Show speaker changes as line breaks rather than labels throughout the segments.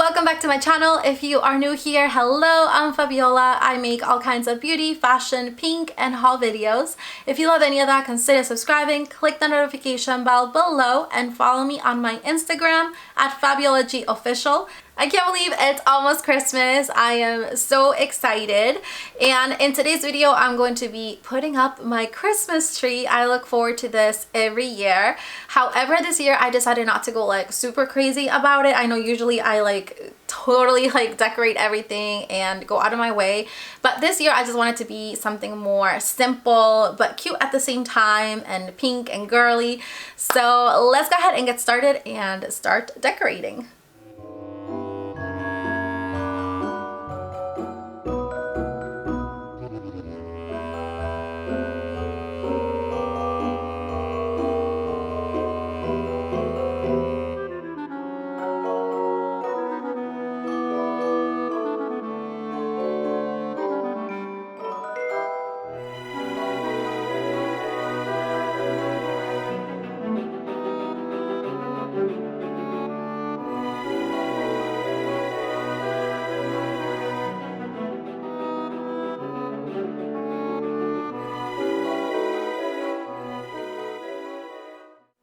welcome back to my channel. If you are new here, hello, I'm Fabiola. I make all kinds of beauty, fashion, pink, and haul videos. If you love any of that, consider subscribing, click the notification bell below, and follow me on my Instagram at FABIOLAGOFFICIAL. I can't believe it's almost Christmas. I am so excited. And in today's video, I'm going to be putting up my Christmas tree. I look forward to this every year. However, this year I decided not to go like super crazy about it. I know usually I totally decorate everything and go out of my way, but this year I just wanted to be something more simple but cute at the same time, and pink and girly. So let's go ahead and get started and start decorating.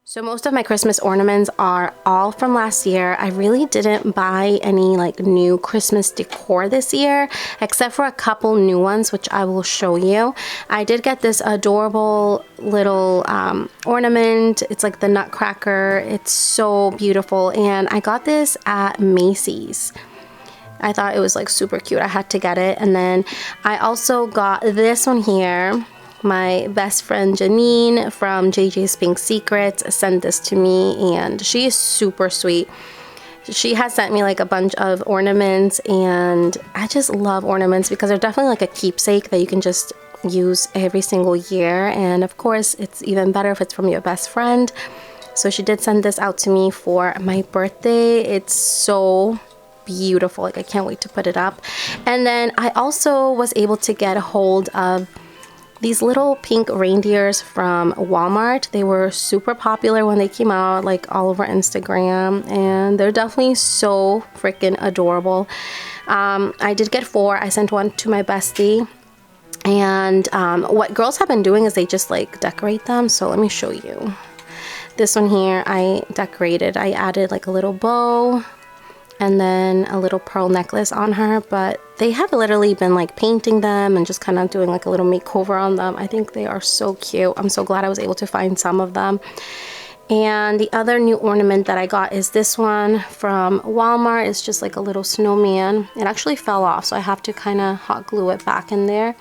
So most of my Christmas ornaments are all from last year. I really didn't buy any new Christmas decor this year, except for a couple new ones, which I will show you. I did get this adorable little ornament. It's like the Nutcracker. It's so beautiful, and I got this at Macy's. I thought it was super cute. I had to get it. And then I also got this one here. My best friend Janine from JJ's Pink Secrets sent this to me, and she is super sweet. She has sent me a bunch of ornaments, and I just love ornaments because they're definitely a keepsake that you can just use every single year. And of course, it's even better if it's from your best friend. So she did send this out to me for my birthday. It's so beautiful. I can't wait to put it up. And then I also was able to get a hold of these little pink reindeers from Walmart. They were super popular when they came out, all over Instagram, and they're definitely so freaking adorable. I did get 4. I sent one to my bestie, and what girls have been doing is they just decorate them. So let me show you. This one here I decorated. I added a little bow and then a little pearl necklace on her, but they have literally been painting them and just kind of doing a little makeover on them. I think they are so cute. I'm so glad I was able to find some of them. And the other new ornament that I got is this one from Walmart. It's just a little snowman. It actually fell off, so I have to kind of hot glue it back in there.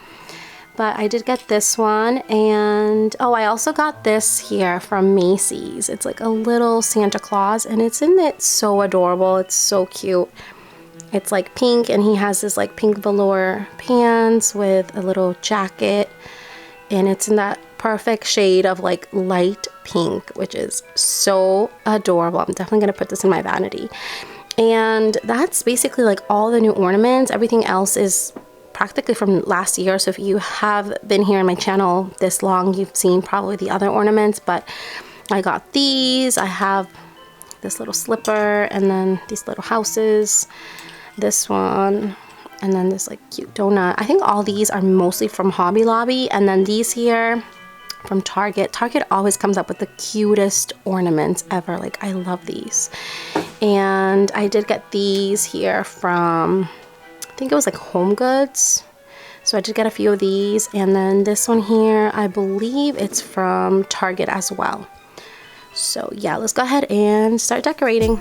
But I did get this one, and oh, I also got this here from Macy's. It's a little Santa Claus, and it's so adorable. It's so cute. It's pink, and he has this pink velour pants with a little jacket, and it's in that perfect shade of light pink, which is so adorable. I'm definitely gonna put this in my vanity. And that's basically all the new ornaments. Everything else is practically from last year. So if you have been here on my channel this long, you've seen probably the other ornaments, but I got these. I have this little slipper, and then these little houses, this one, and then this cute donut. I think all these are mostly from Hobby Lobby, and then these here from Target. Target always comes up with the cutest ornaments ever. I love these. And I did get these here from, I think it was Home Goods. So I did get a few of these, and then this one here, I believe it's from Target as well. So yeah, let's go ahead and start decorating.